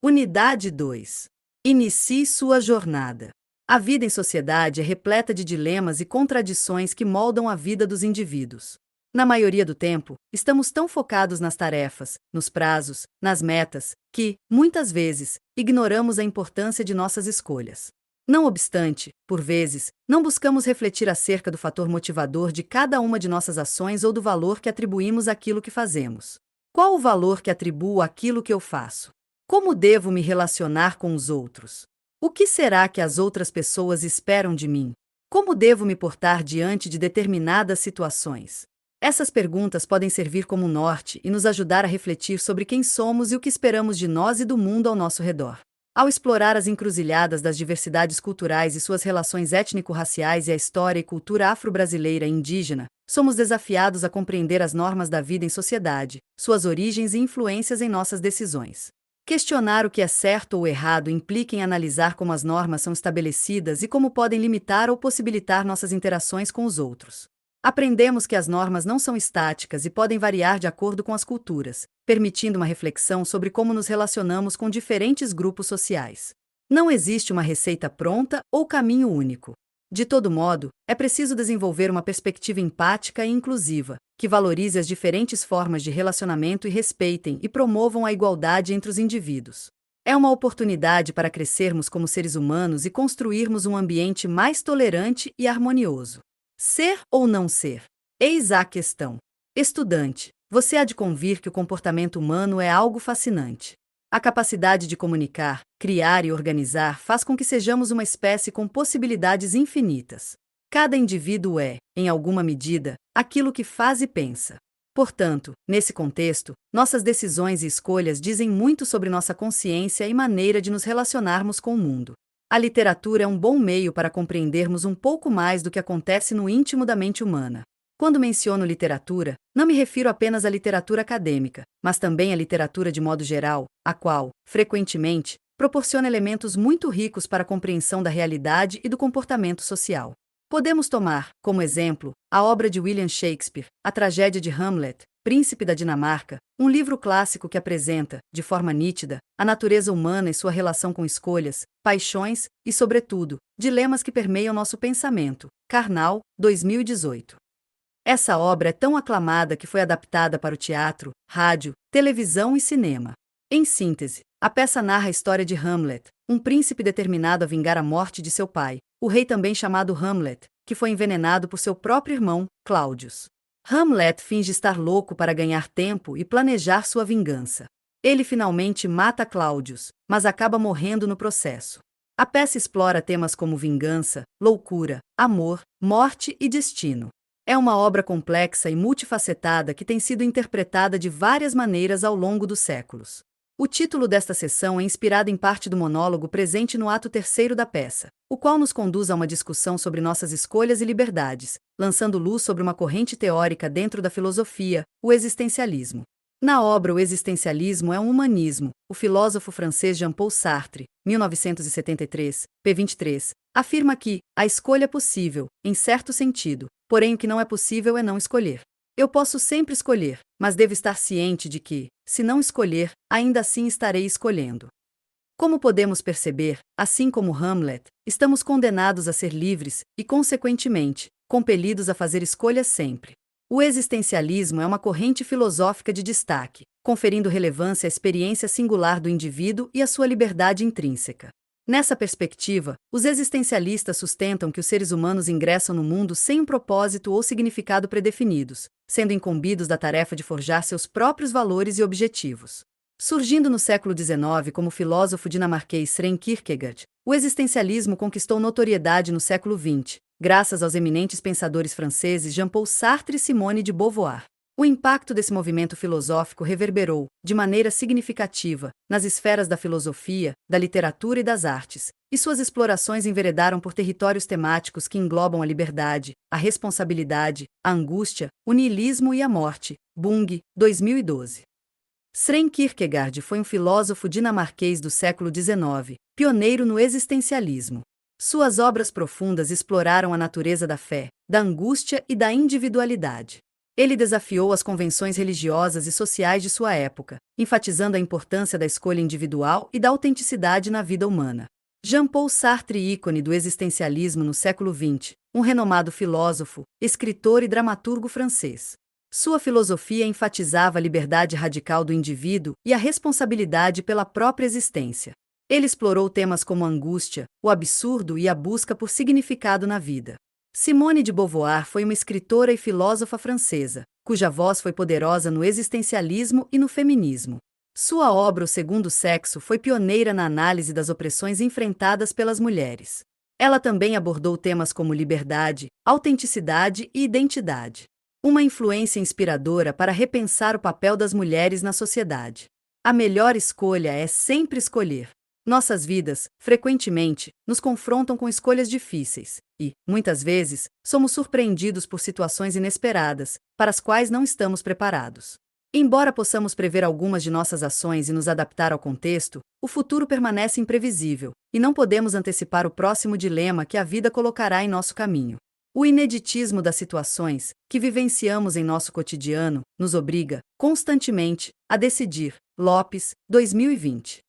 Unidade 2. Inicie sua jornada. A vida em sociedade é repleta de dilemas e contradições que moldam a vida dos indivíduos. Na maioria do tempo, estamos tão focados nas tarefas, nos prazos, nas metas, que, muitas vezes, ignoramos a importância de nossas escolhas. Não obstante, por vezes, não buscamos refletir acerca do fator motivador de cada uma de nossas ações ou do valor que atribuímos àquilo que fazemos. Qual o valor que atribuo àquilo que eu faço? Como devo me relacionar com os outros? O que será que as outras pessoas esperam de mim? Como devo me portar diante de determinadas situações? Essas perguntas podem servir como norte e nos ajudar a refletir sobre quem somos e o que esperamos de nós e do mundo ao nosso redor. Ao explorar as encruzilhadas das diversidades culturais e suas relações étnico-raciais e a história e cultura afro-brasileira e indígena, somos desafiados a compreender as normas da vida em sociedade, suas origens e influências em nossas decisões. Questionar o que é certo ou errado implica em analisar como as normas são estabelecidas e como podem limitar ou possibilitar nossas interações com os outros. Aprendemos que as normas não são estáticas e podem variar de acordo com as culturas, permitindo uma reflexão sobre como nos relacionamos com diferentes grupos sociais. Não existe uma receita pronta ou caminho único. De todo modo, é preciso desenvolver uma perspectiva empática e inclusiva, que valorize as diferentes formas de relacionamento e respeitem e promovam a igualdade entre os indivíduos. É uma oportunidade para crescermos como seres humanos e construirmos um ambiente mais tolerante e harmonioso. Ser ou não ser? Eis a questão. Estudante, você há de convir que o comportamento humano é algo fascinante. A capacidade de comunicar, criar e organizar faz com que sejamos uma espécie com possibilidades infinitas. Cada indivíduo é, em alguma medida, aquilo que faz e pensa. Portanto, nesse contexto, nossas decisões e escolhas dizem muito sobre nossa consciência e maneira de nos relacionarmos com o mundo. A literatura é um bom meio para compreendermos um pouco mais do que acontece no íntimo da mente humana. Quando menciono literatura, não me refiro apenas à literatura acadêmica, mas também à literatura de modo geral, a qual, frequentemente, proporciona elementos muito ricos para a compreensão da realidade e do comportamento social. Podemos tomar, como exemplo, a obra de William Shakespeare, A Tragédia de Hamlet, Príncipe da Dinamarca, um livro clássico que apresenta, de forma nítida, a natureza humana e sua relação com escolhas, paixões e, sobretudo, dilemas que permeiam nosso pensamento. Karnal, 2018. Essa obra é tão aclamada que foi adaptada para o teatro, rádio, televisão e cinema. Em síntese, a peça narra a história de Hamlet, um príncipe determinado a vingar a morte de seu pai, o rei também chamado Hamlet, que foi envenenado por seu próprio irmão, Claudius. Hamlet finge estar louco para ganhar tempo e planejar sua vingança. Ele finalmente mata Claudius, mas acaba morrendo no processo. A peça explora temas como vingança, loucura, amor, morte e destino. É uma obra complexa e multifacetada que tem sido interpretada de várias maneiras ao longo dos séculos. O título desta sessão é inspirado em parte do monólogo presente no ato terceiro da peça, o qual nos conduz a uma discussão sobre nossas escolhas e liberdades, lançando luz sobre uma corrente teórica dentro da filosofia, o existencialismo. Na obra O Existencialismo é um Humanismo, o filósofo francês Jean-Paul Sartre, 1973, p. 23, afirma que a escolha é possível, em certo sentido, porém o que não é possível é não escolher. Eu posso sempre escolher, mas devo estar ciente de que, se não escolher, ainda assim estarei escolhendo. Como podemos perceber, assim como Hamlet, estamos condenados a ser livres e, consequentemente, compelidos a fazer escolhas sempre. O existencialismo é uma corrente filosófica de destaque, conferindo relevância à experiência singular do indivíduo e à sua liberdade intrínseca. Nessa perspectiva, os existencialistas sustentam que os seres humanos ingressam no mundo sem um propósito ou significado predefinidos, sendo incumbidos da tarefa de forjar seus próprios valores e objetivos. Surgindo no século XIX como filósofo dinamarquês Søren Kierkegaard, o existencialismo conquistou notoriedade no século XX, graças aos eminentes pensadores franceses Jean-Paul Sartre e Simone de Beauvoir. O impacto desse movimento filosófico reverberou, de maneira significativa, nas esferas da filosofia, da literatura e das artes, e suas explorações enveredaram por territórios temáticos que englobam a liberdade, a responsabilidade, a angústia, o niilismo e a morte. Bung, 2012. Søren Kierkegaard foi um filósofo dinamarquês do século XIX, pioneiro no existencialismo. Suas obras profundas exploraram a natureza da fé, da angústia e da individualidade. Ele desafiou as convenções religiosas e sociais de sua época, enfatizando a importância da escolha individual e da autenticidade na vida humana. Jean-Paul Sartre, ícone do existencialismo no século XX, um renomado filósofo, escritor e dramaturgo francês. Sua filosofia enfatizava a liberdade radical do indivíduo e a responsabilidade pela própria existência. Ele explorou temas como a angústia, o absurdo e a busca por significado na vida. Simone de Beauvoir foi uma escritora e filósofa francesa, cuja voz foi poderosa no existencialismo e no feminismo. Sua obra O Segundo Sexo foi pioneira na análise das opressões enfrentadas pelas mulheres. Ela também abordou temas como liberdade, autenticidade e identidade. Uma influência inspiradora para repensar o papel das mulheres na sociedade. A melhor escolha é sempre escolher. Nossas vidas, frequentemente, nos confrontam com escolhas difíceis e, muitas vezes, somos surpreendidos por situações inesperadas, para as quais não estamos preparados. Embora possamos prever algumas de nossas ações e nos adaptar ao contexto, o futuro permanece imprevisível, e não podemos antecipar o próximo dilema que a vida colocará em nosso caminho. O ineditismo das situações que vivenciamos em nosso cotidiano nos obriga, constantemente, a decidir. Lopes, 2020.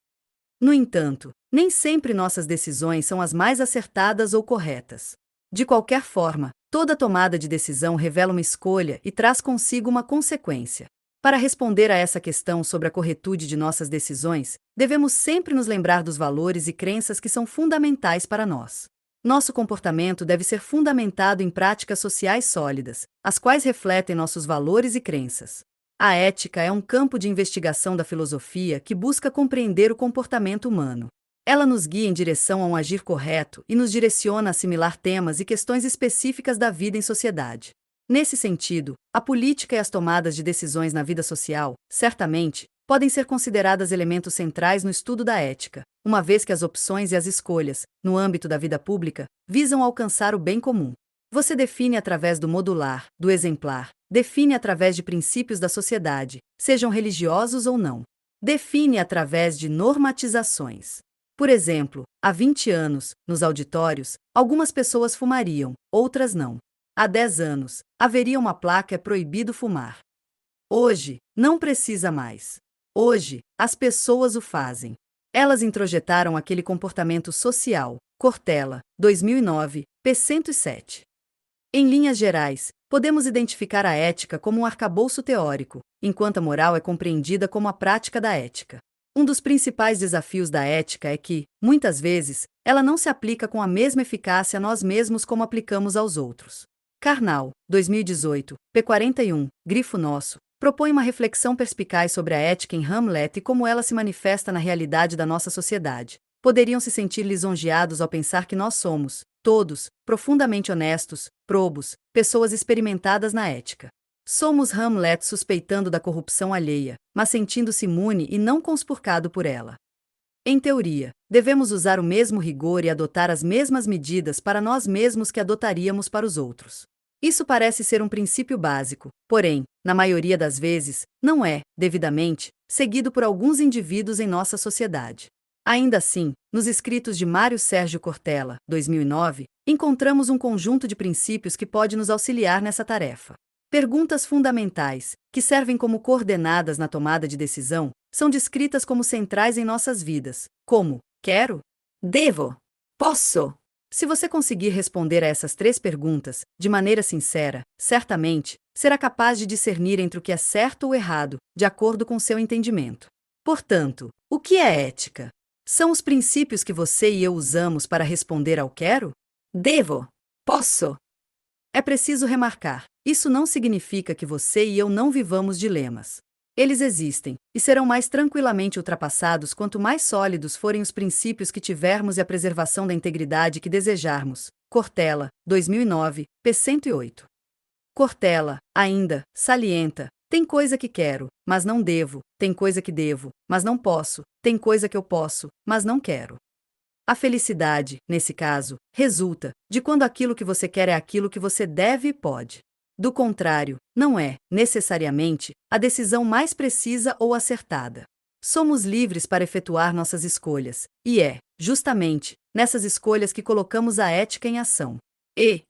No entanto, nem sempre nossas decisões são as mais acertadas ou corretas. De qualquer forma, toda tomada de decisão revela uma escolha e traz consigo uma consequência. Para responder a essa questão sobre a corretude de nossas decisões, devemos sempre nos lembrar dos valores e crenças que são fundamentais para nós. Nosso comportamento deve ser fundamentado em práticas sociais sólidas, as quais refletem nossos valores e crenças. A ética é um campo de investigação da filosofia que busca compreender o comportamento humano. Ela nos guia em direção a um agir correto e nos direciona a assimilar temas e questões específicas da vida em sociedade. Nesse sentido, a política e as tomadas de decisões na vida social, certamente, podem ser consideradas elementos centrais no estudo da ética, uma vez que as opções e as escolhas, no âmbito da vida pública, visam alcançar o bem comum. Você define através do modular, do exemplar, define através de princípios da sociedade, sejam religiosos ou não. Define através de normatizações. Por exemplo, há 20 anos, nos auditórios, algumas pessoas fumariam, outras não. Há 10 anos, haveria uma placa "É proibido fumar". Hoje, não precisa mais. Hoje, as pessoas o fazem. Elas introjetaram aquele comportamento social. Cortella, 2009, p. 107. Em linhas gerais, podemos identificar a ética como um arcabouço teórico, enquanto a moral é compreendida como a prática da ética. Um dos principais desafios da ética é que, muitas vezes, ela não se aplica com a mesma eficácia a nós mesmos como aplicamos aos outros. Karnal, 2018, p. 41, grifo nosso, propõe uma reflexão perspicaz sobre a ética em Hamlet e como ela se manifesta na realidade da nossa sociedade. Poderiam se sentir lisonjeados ao pensar que nós somos, todos, profundamente honestos, probos, pessoas experimentadas na ética. Somos Hamlet suspeitando da corrupção alheia, mas sentindo-se imune e não conspurcado por ela. Em teoria, devemos usar o mesmo rigor e adotar as mesmas medidas para nós mesmos que adotaríamos para os outros. Isso parece ser um princípio básico, porém, na maioria das vezes, não é, devidamente, seguido por alguns indivíduos em nossa sociedade. Ainda assim, nos escritos de Mário Sérgio Cortella, 2009, encontramos um conjunto de princípios que pode nos auxiliar nessa tarefa. Perguntas fundamentais, que servem como coordenadas na tomada de decisão, são descritas como centrais em nossas vidas, como: quero? Devo? Posso? Se você conseguir responder a essas 3 perguntas, de maneira sincera, certamente, será capaz de discernir entre o que é certo ou errado, de acordo com seu entendimento. Portanto, o que é ética? São os princípios que você e eu usamos para responder ao quero? Devo? Posso? É preciso remarcar, isso não significa que você e eu não vivamos dilemas. Eles existem, e serão mais tranquilamente ultrapassados quanto mais sólidos forem os princípios que tivermos e a preservação da integridade que desejarmos. Cortella, 2009, p. 108. Cortella, ainda, salienta: tem coisa que quero, mas não devo, tem coisa que devo, mas não posso, tem coisa que eu posso, mas não quero. A felicidade, nesse caso, resulta de quando aquilo que você quer é aquilo que você deve e pode. Do contrário, não é, necessariamente, a decisão mais precisa ou acertada. Somos livres para efetuar nossas escolhas, e é, justamente, nessas escolhas que colocamos a ética em ação.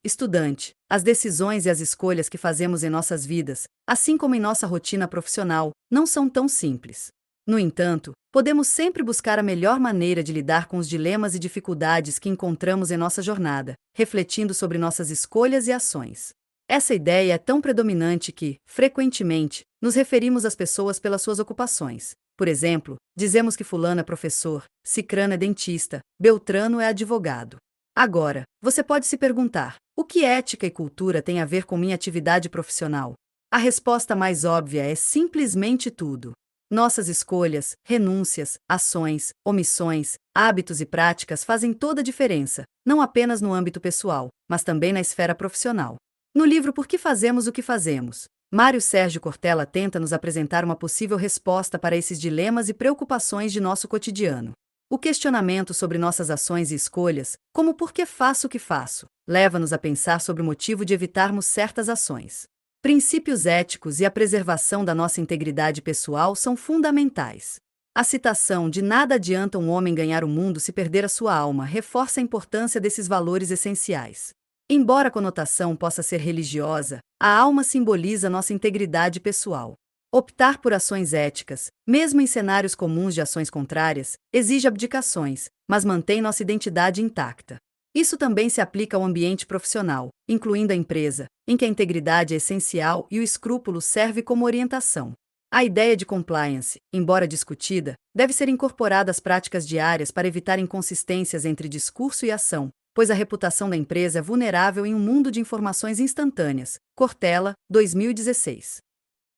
Estudante, as decisões e as escolhas que fazemos em nossas vidas, assim como em nossa rotina profissional, não são tão simples. No entanto, podemos sempre buscar a melhor maneira de lidar com os dilemas e dificuldades que encontramos em nossa jornada, refletindo sobre nossas escolhas e ações. Essa ideia é tão predominante que, frequentemente, nos referimos às pessoas pelas suas ocupações. Por exemplo, dizemos que fulano é professor, cicrano é dentista, beltrano é advogado. Agora, você pode se perguntar: o que ética e cultura têm a ver com minha atividade profissional? A resposta mais óbvia é simplesmente tudo. Nossas escolhas, renúncias, ações, omissões, hábitos e práticas fazem toda a diferença, não apenas no âmbito pessoal, mas também na esfera profissional. No livro Por que Fazemos o que Fazemos, Mário Sérgio Cortella tenta nos apresentar uma possível resposta para esses dilemas e preocupações de nosso cotidiano. O questionamento sobre nossas ações e escolhas, como por que faço o que faço, leva-nos a pensar sobre o motivo de evitarmos certas ações. Princípios éticos e a preservação da nossa integridade pessoal são fundamentais. A citação "de nada adianta um homem ganhar o mundo se perder a sua alma" reforça a importância desses valores essenciais. Embora a conotação possa ser religiosa, a alma simboliza nossa integridade pessoal. Optar por ações éticas, mesmo em cenários comuns de ações contrárias, exige abdicações, mas mantém nossa identidade intacta. Isso também se aplica ao ambiente profissional, incluindo a empresa, em que a integridade é essencial e o escrúpulo serve como orientação. A ideia de compliance, embora discutida, deve ser incorporada às práticas diárias para evitar inconsistências entre discurso e ação, pois a reputação da empresa é vulnerável em um mundo de informações instantâneas. Cortella, 2016.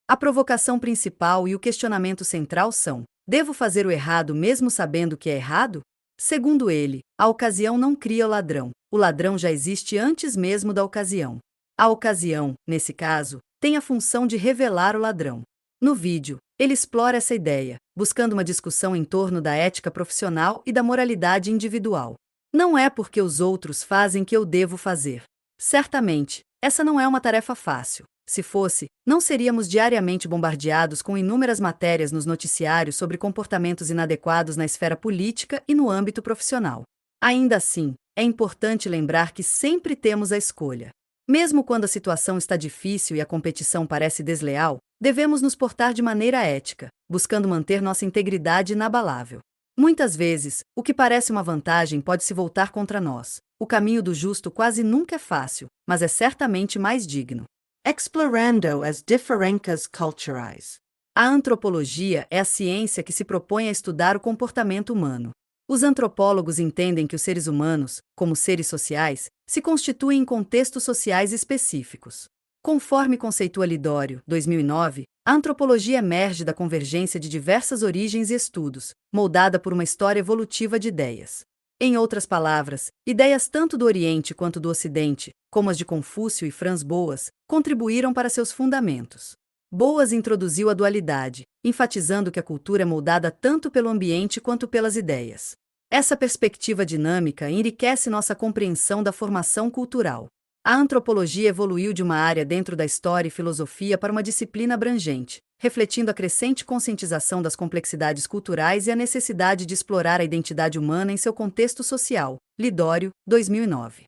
A provocação principal e o questionamento central são: devo fazer o errado mesmo sabendo que é errado? Segundo ele, a ocasião não cria o ladrão já existe antes mesmo da ocasião. A ocasião, nesse caso, tem a função de revelar o ladrão. No vídeo, ele explora essa ideia, buscando uma discussão em torno da ética profissional e da moralidade individual. Não é porque os outros fazem que eu devo fazer. Certamente, essa não é uma tarefa fácil. Se fosse, não seríamos diariamente bombardeados com inúmeras matérias nos noticiários sobre comportamentos inadequados na esfera política e no âmbito profissional. Ainda assim, é importante lembrar que sempre temos a escolha. Mesmo quando a situação está difícil e a competição parece desleal, devemos nos portar de maneira ética, buscando manter nossa integridade inabalável. Muitas vezes, o que parece uma vantagem pode se voltar contra nós. O caminho do justo quase nunca é fácil, mas é certamente mais digno. Explorando as diferenças culturais. A antropologia é a ciência que se propõe a estudar o comportamento humano. Os antropólogos entendem que os seres humanos, como seres sociais, se constituem em contextos sociais específicos. Conforme conceitua Lidório, 2009, a antropologia emerge da convergência de diversas origens e estudos, moldada por uma história evolutiva de ideias. Em outras palavras, ideias tanto do Oriente quanto do Ocidente, como as de Confúcio e Franz Boas, contribuíram para seus fundamentos. Boas introduziu a dualidade, enfatizando que a cultura é moldada tanto pelo ambiente quanto pelas ideias. Essa perspectiva dinâmica enriquece nossa compreensão da formação cultural. A antropologia evoluiu de uma área dentro da história e filosofia para uma disciplina abrangente, refletindo a crescente conscientização das complexidades culturais e a necessidade de explorar a identidade humana em seu contexto social. Lidório, 2009.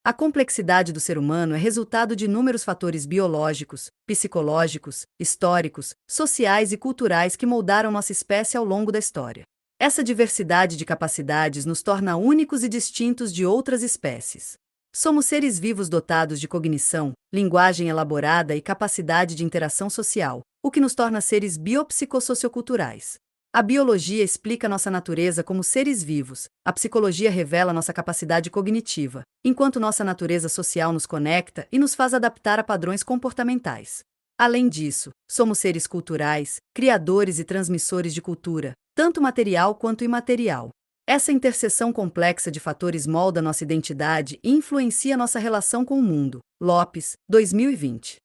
A complexidade do ser humano é resultado de inúmeros fatores biológicos, psicológicos, históricos, sociais e culturais que moldaram nossa espécie ao longo da história. Essa diversidade de capacidades nos torna únicos e distintos de outras espécies. Somos seres vivos dotados de cognição, linguagem elaborada e capacidade de interação social, o que nos torna seres biopsicossocioculturais. A biologia explica nossa natureza como seres vivos, a psicologia revela nossa capacidade cognitiva, enquanto nossa natureza social nos conecta e nos faz adaptar a padrões comportamentais. Além disso, somos seres culturais, criadores e transmissores de cultura, tanto material quanto imaterial. Essa interseção complexa de fatores molda nossa identidade e influencia nossa relação com o mundo. Lopes, 2020.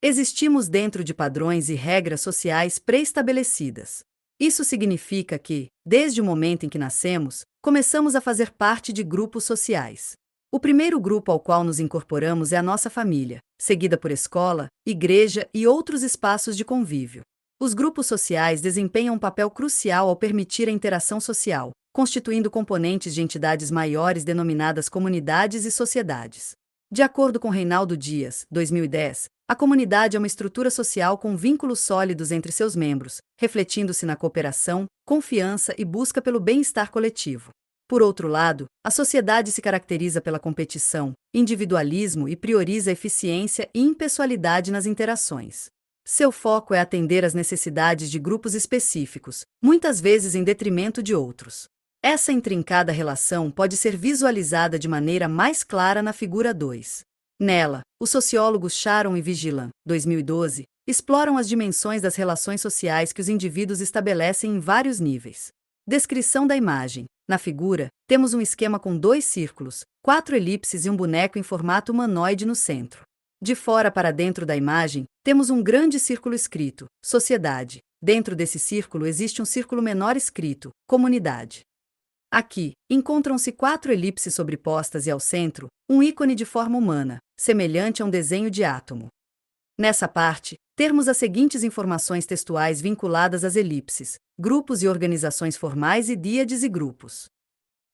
Existimos dentro de padrões e regras sociais pré-estabelecidas. Isso significa que, desde o momento em que nascemos, começamos a fazer parte de grupos sociais. O primeiro grupo ao qual nos incorporamos é a nossa família, seguida por escola, igreja e outros espaços de convívio. Os grupos sociais desempenham um papel crucial ao permitir a interação social, constituindo componentes de entidades maiores denominadas comunidades e sociedades. De acordo com Reinaldo Dias, 2010, a comunidade é uma estrutura social com vínculos sólidos entre seus membros, refletindo-se na cooperação, confiança e busca pelo bem-estar coletivo. Por outro lado, a sociedade se caracteriza pela competição, individualismo e prioriza eficiência e impessoalidade nas interações. Seu foco é atender às necessidades de grupos específicos, muitas vezes em detrimento de outros. Essa intrincada relação pode ser visualizada de maneira mais clara na figura 2. Nela, os sociólogos Sharon e Vigilan, 2012, exploram as dimensões das relações sociais que os indivíduos estabelecem em vários níveis. Descrição da imagem. Na figura, temos um esquema com 2 círculos, 4 elipses e um boneco em formato humanoide no centro. De fora para dentro da imagem, temos um grande círculo escrito, sociedade. Dentro desse círculo existe um círculo menor escrito, comunidade. Aqui, encontram-se 4 elipses sobrepostas e ao centro, um ícone de forma humana, semelhante a um desenho de átomo. Nessa parte, temos as seguintes informações textuais vinculadas às elipses: grupos e organizações formais e díades e grupos.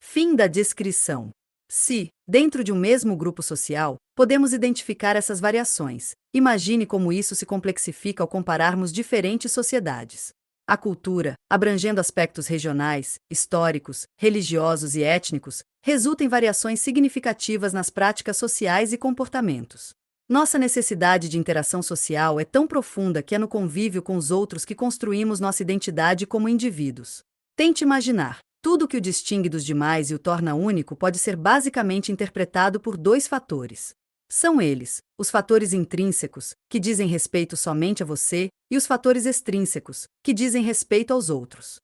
Fim da descrição. Se, dentro de um mesmo grupo social, podemos identificar essas variações, imagine como isso se complexifica ao compararmos diferentes sociedades. A cultura, abrangendo aspectos regionais, históricos, religiosos e étnicos, resulta em variações significativas nas práticas sociais e comportamentos. Nossa necessidade de interação social é tão profunda que é no convívio com os outros que construímos nossa identidade como indivíduos. Tente imaginar, tudo o que o distingue dos demais e o torna único pode ser basicamente interpretado por 2 fatores. São eles, os fatores intrínsecos, que dizem respeito somente a você, e os fatores extrínsecos, que dizem respeito aos outros.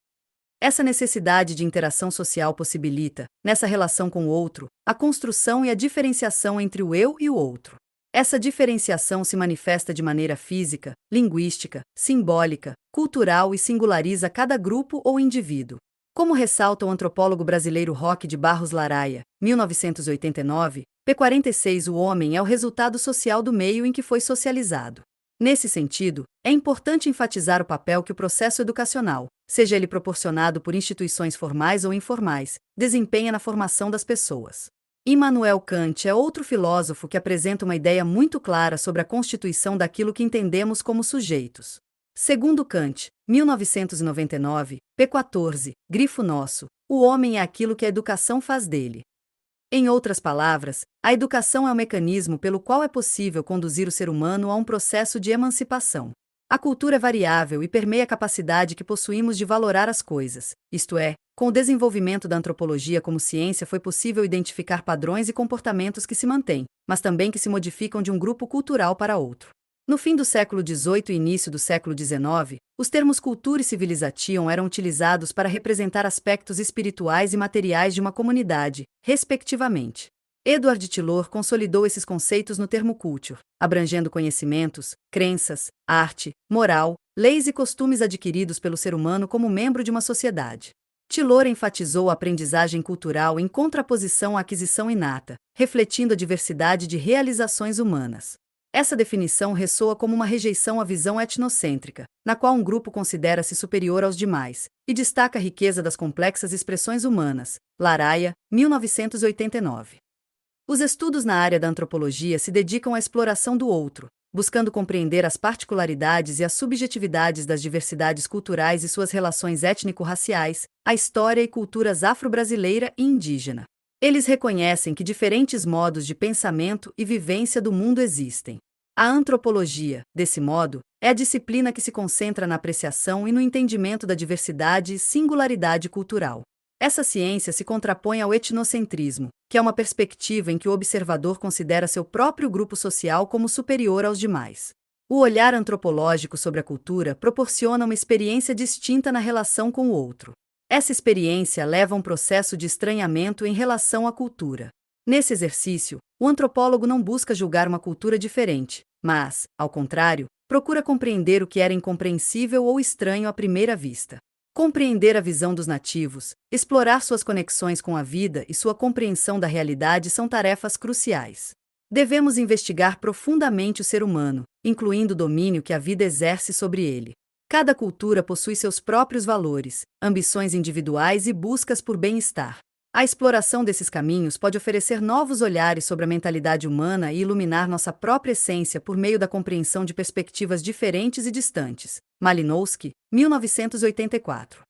Essa necessidade de interação social possibilita, nessa relação com o outro, a construção e a diferenciação entre o eu e o outro. Essa diferenciação se manifesta de maneira física, linguística, simbólica, cultural e singulariza cada grupo ou indivíduo. Como ressalta o antropólogo brasileiro Roque de Barros Laraia, 1989, p. 46 O homem é o resultado social do meio em que foi socializado. Nesse sentido, é importante enfatizar o papel que o processo educacional, seja ele proporcionado por instituições formais ou informais, desempenha na formação das pessoas. Immanuel Kant é outro filósofo que apresenta uma ideia muito clara sobre a constituição daquilo que entendemos como sujeitos. Segundo Kant, 1999, p. 14, grifo nosso, o homem é aquilo que a educação faz dele. Em outras palavras, a educação é o mecanismo pelo qual é possível conduzir o ser humano a um processo de emancipação. A cultura é variável e permeia a capacidade que possuímos de valorar as coisas, isto é, com o desenvolvimento da antropologia como ciência foi possível identificar padrões e comportamentos que se mantêm, mas também que se modificam de um grupo cultural para outro. No fim do século XVIII e início do século XIX, os termos cultura e civilization eram utilizados para representar aspectos espirituais e materiais de uma comunidade, respectivamente. Edward Tylor consolidou esses conceitos no termo culture, abrangendo conhecimentos, crenças, arte, moral, leis e costumes adquiridos pelo ser humano como membro de uma sociedade. Tylor enfatizou a aprendizagem cultural em contraposição à aquisição inata, refletindo a diversidade de realizações humanas. Essa definição ressoa como uma rejeição à visão etnocêntrica, na qual um grupo considera-se superior aos demais, e destaca a riqueza das complexas expressões humanas. Laraia, 1989. Os estudos na área da antropologia se dedicam à exploração do outro, buscando compreender as particularidades e as subjetividades das diversidades culturais e suas relações étnico-raciais, a história e culturas afro-brasileira e indígena. Eles reconhecem que diferentes modos de pensamento e vivência do mundo existem. A antropologia, desse modo, é a disciplina que se concentra na apreciação e no entendimento da diversidade e singularidade cultural. Essa ciência se contrapõe ao etnocentrismo, que é uma perspectiva em que o observador considera seu próprio grupo social como superior aos demais. O olhar antropológico sobre a cultura proporciona uma experiência distinta na relação com o outro. Essa experiência leva a um processo de estranhamento em relação à cultura. Nesse exercício, o antropólogo não busca julgar uma cultura diferente, mas, ao contrário, procura compreender o que era incompreensível ou estranho à primeira vista. Compreender a visão dos nativos, explorar suas conexões com a vida e sua compreensão da realidade são tarefas cruciais. Devemos investigar profundamente o ser humano, incluindo o domínio que a vida exerce sobre ele. Cada cultura possui seus próprios valores, ambições individuais e buscas por bem-estar. A exploração desses caminhos pode oferecer novos olhares sobre a mentalidade humana e iluminar nossa própria essência por meio da compreensão de perspectivas diferentes e distantes. Malinowski, 1984.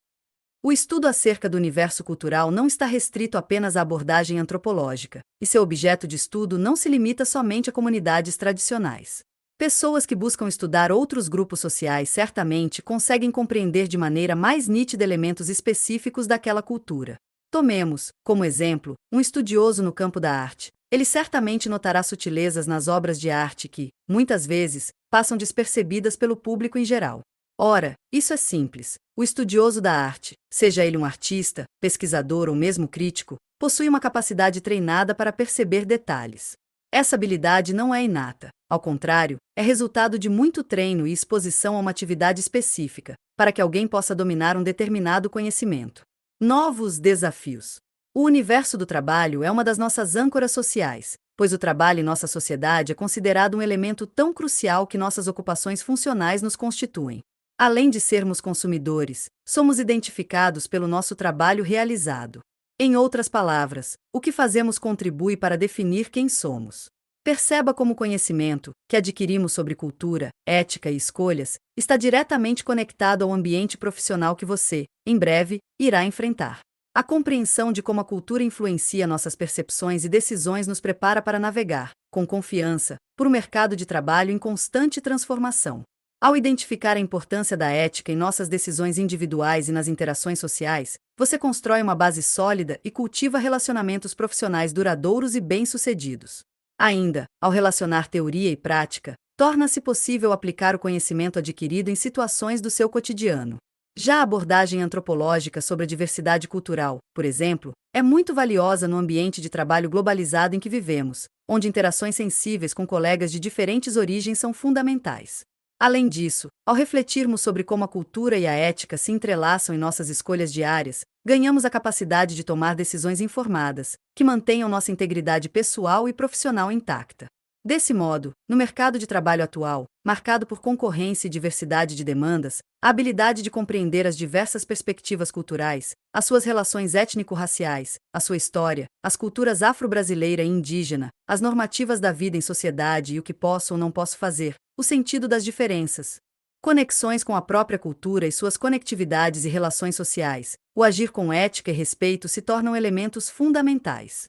O estudo acerca do universo cultural não está restrito apenas à abordagem antropológica, e seu objeto de estudo não se limita somente a comunidades tradicionais. Pessoas que buscam estudar outros grupos sociais certamente conseguem compreender de maneira mais nítida elementos específicos daquela cultura. Tomemos, como exemplo, um estudioso no campo da arte. Ele certamente notará sutilezas nas obras de arte que, muitas vezes, passam despercebidas pelo público em geral. Ora, isso é simples. O estudioso da arte, seja ele um artista, pesquisador ou mesmo crítico, possui uma capacidade treinada para perceber detalhes. Essa habilidade não é inata, ao contrário, é resultado de muito treino e exposição a uma atividade específica, para que alguém possa dominar um determinado conhecimento. Novos desafios. O universo do trabalho é uma das nossas âncoras sociais, pois o trabalho em nossa sociedade é considerado um elemento tão crucial que nossas ocupações funcionais nos constituem. Além de sermos consumidores, somos identificados pelo nosso trabalho realizado. Em outras palavras, o que fazemos contribui para definir quem somos. Perceba como o conhecimento, que adquirimos sobre cultura, ética e escolhas, está diretamente conectado ao ambiente profissional que você, em breve, irá enfrentar. A compreensão de como a cultura influencia nossas percepções e decisões nos prepara para navegar, com confiança, por um mercado de trabalho em constante transformação. Ao identificar a importância da ética em nossas decisões individuais e nas interações sociais, você constrói uma base sólida e cultiva relacionamentos profissionais duradouros e bem-sucedidos. Ainda, ao relacionar teoria e prática, torna-se possível aplicar o conhecimento adquirido em situações do seu cotidiano. Já a abordagem antropológica sobre a diversidade cultural, por exemplo, é muito valiosa no ambiente de trabalho globalizado em que vivemos, onde interações sensíveis com colegas de diferentes origens são fundamentais. Além disso, ao refletirmos sobre como a cultura e a ética se entrelaçam em nossas escolhas diárias, ganhamos a capacidade de tomar decisões informadas, que mantenham nossa integridade pessoal e profissional intacta. Desse modo, no mercado de trabalho atual, marcado por concorrência e diversidade de demandas, a habilidade de compreender as diversas perspectivas culturais, as suas relações étnico-raciais, a sua história, as culturas afro-brasileira e indígena, as normativas da vida em sociedade e o que posso ou não posso fazer, o sentido das diferenças, conexões com a própria cultura e suas conectividades e relações sociais, o agir com ética e respeito se tornam elementos fundamentais.